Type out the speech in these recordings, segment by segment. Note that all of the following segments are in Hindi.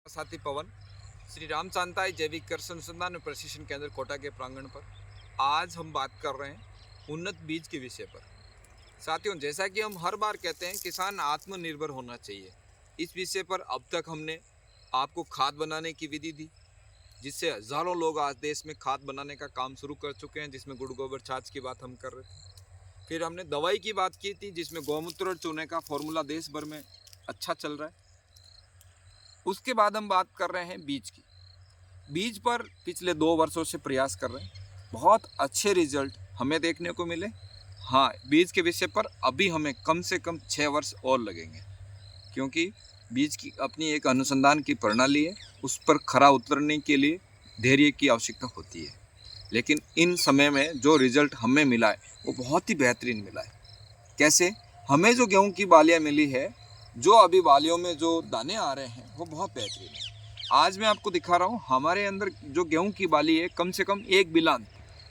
साथी पवन श्री राम चांताई जैविक कृषि अनुसंधान और प्रशिक्षण केंद्र कोटा के प्रांगण पर आज हम बात कर रहे हैं उन्नत बीज के विषय पर। साथियों, जैसा कि हम हर बार कहते हैं, किसान आत्मनिर्भर होना चाहिए। इस विषय पर अब तक हमने आपको खाद बनाने की विधि दी, जिससे हजारों लोग आज देश में खाद बनाने का काम शुरू कर चुके हैं, जिसमें गुड़ गोबर छाछ की बात हम कर रहे थे। फिर हमने दवाई की बात की थी, जिसमें गौमूत्र और चूने का फॉर्मूला देश भर में अच्छा चल रहा है। उसके बाद हम बात कर रहे हैं बीज की। बीज पर पिछले 2 वर्षों से प्रयास कर रहे हैं, बहुत अच्छे रिजल्ट हमें देखने को मिले। हाँ, बीज के विषय पर अभी हमें कम से कम 6 वर्ष और लगेंगे, क्योंकि बीज की अपनी एक अनुसंधान की प्रणाली है। उस पर खरा उतरने के लिए धैर्य की आवश्यकता होती है, लेकिन इन समय में जो रिजल्ट हमें मिला है वो बहुत ही बेहतरीन मिला है। कैसे? हमें जो गेहूं की बालियां मिली है, जो अभी बालियों में जो दाने आ रहे हैं, वो बहुत बेहतरीन है। आज मैं आपको दिखा रहा हूँ, हमारे अंदर जो गेहूं की बाली है, कम से कम एक बिलान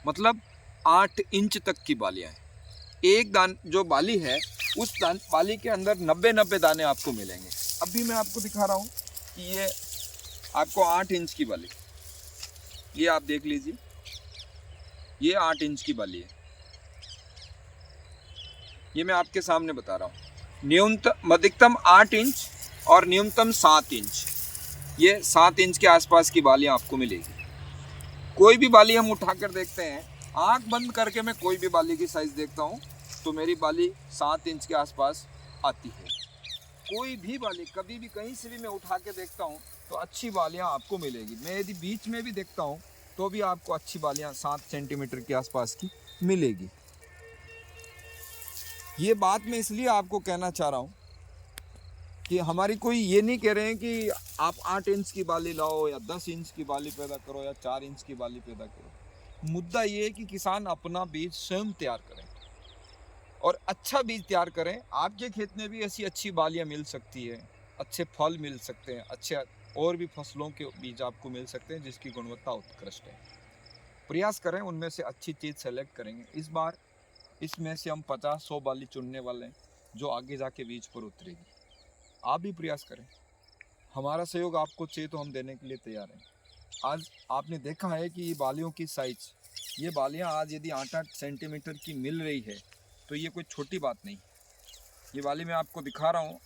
मतलब 8 इंच तक की बालियां हैं। एक दान जो बाली है, उस बाली के अंदर 90 दाने आपको मिलेंगे। अभी मैं आपको दिखा रहा हूँ कि ये आपको 8 इंच की बाली, ये आप देख लीजिए, ये 8 इंच की बाली है। ये मैं आपके सामने बता रहा हूँ। न्यूनतम अधिकतम 8 इंच और न्यूनतम 7 इंच, ये 7 इंच के आसपास की बालियाँ आपको मिलेगी। कोई भी बाली हम उठाकर देखते हैं, आंख बंद करके मैं कोई भी बाली की साइज़ देखता हूँ तो मेरी बाली 7 इंच के आसपास आती है। कोई भी बाली कभी भी कहीं से भी मैं उठा के देखता हूँ तो अच्छी बालियाँ आपको मिलेगी। मैं यदि बीच में भी देखता हूँ तो भी आपको अच्छी बालियाँ 7 सेंटीमीटर के आसपास की मिलेगी। ये बात मैं इसलिए आपको कहना चाह रहा हूँ कि हमारी कोई ये नहीं कह रहे हैं कि आप 8 इंच की बाली लाओ या 10 इंच की बाली पैदा करो या 4 इंच की बाली पैदा करो। मुद्दा ये है कि किसान अपना बीज स्वयं तैयार करें और अच्छा बीज तैयार करें। आपके खेत में भी ऐसी अच्छी बालियां मिल सकती है, अच्छे फल मिल सकते हैं, अच्छे और भी फसलों के बीज आपको मिल सकते हैं जिसकी गुणवत्ता उत्कृष्ट है। प्रयास करें, उनमें से अच्छी चीज़ सेलेक्ट करेंगे। इस बार इसमें से हम 50-100 बाली चुनने वाले हैं जो आगे जाके बीज पर उतरेगी। आप भी प्रयास करें, हमारा सहयोग आपको चाहिए तो हम देने के लिए तैयार हैं। आज आपने देखा है कि ये बालियों की साइज, ये बालियां आज यदि 8-8 सेंटीमीटर की मिल रही है तो ये कोई छोटी बात नहीं। ये बाली मैं आपको दिखा रहा हूँ,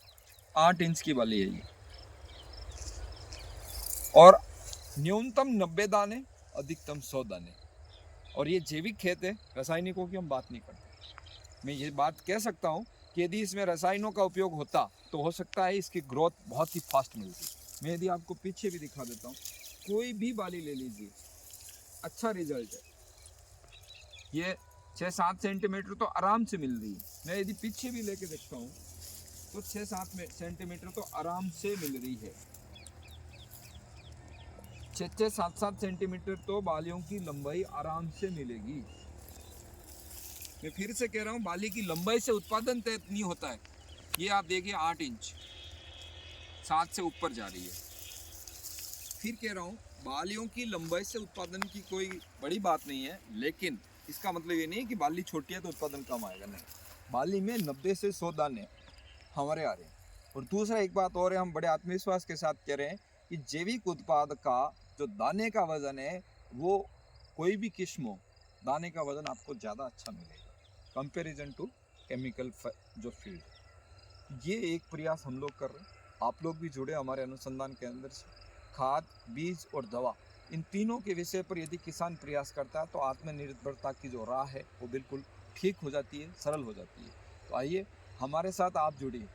8 इंच की बाली है ये, और न्यूनतम 90 दाने, अधिकतम 100 दाने। और ये जैविक खेत है, रासायनिकों की हम बात नहीं करते। मैं ये बात कह सकता हूँ कि यदि इसमें रसायनों का उपयोग होता तो हो सकता है इसकी ग्रोथ बहुत ही फास्ट मिलती। मैं यदि आपको पीछे भी दिखा देता हूँ, कोई भी बाली ले लीजिए, अच्छा रिजल्ट है। ये 6-7 सेंटीमीटर तो आराम से मिल रही है। मैं यदि पीछे भी लेके देखता हूँ तो 6-7 सेंटीमीटर तो आराम से मिल रही है। 6-7 सेंटीमीटर तो बालियों की लंबाई आराम से मिलेगी। मैं फिर से कह रहा हूँ, बाली की लंबाई से उत्पादन तय नहीं होता है। ये आप देखिए 8 इंच 7 से ऊपर जा रही है। फिर कह रहा हूँ, बालियों की लंबाई से उत्पादन की कोई बड़ी बात नहीं है, लेकिन इसका मतलब ये नहीं है कि बाली छोटी है तो उत्पादन कम आएगा। नहीं, बाली में 90 से 100 दाने हमारे आ रहे हैं। और दूसरा एक बात और है, हम बड़े आत्मविश्वास के साथ कह रहे हैं कि जैविक उत्पाद का जो दाने का वजन है, वो कोई भी किस्म हो, दाने का वजन आपको ज़्यादा अच्छा मिलेगा कंपेरिजन टू केमिकल जो फीड। ये एक प्रयास हम लोग कर रहे हैं, आप लोग भी जुड़े हमारे अनुसंधान के अंदर से। खाद, बीज और दवा, इन तीनों के विषय पर यदि किसान प्रयास करता है तो आत्मनिर्भरता की जो राह है वो बिल्कुल ठीक हो जाती है, सरल हो जाती है। तो आइए हमारे साथ आप जुड़िए,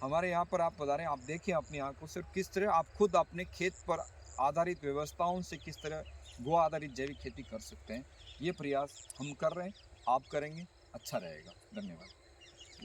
हमारे यहाँ पर आप पधारें, आप देखें अपनी आंखों से किस तरह आप खुद अपने खेत पर आधारित व्यवस्थाओं से किस तरह गो आधारित जैविक खेती कर सकते हैं। ये प्रयास हम कर रहे हैं, आप करेंगे, अच्छा रहेगा। धन्यवाद।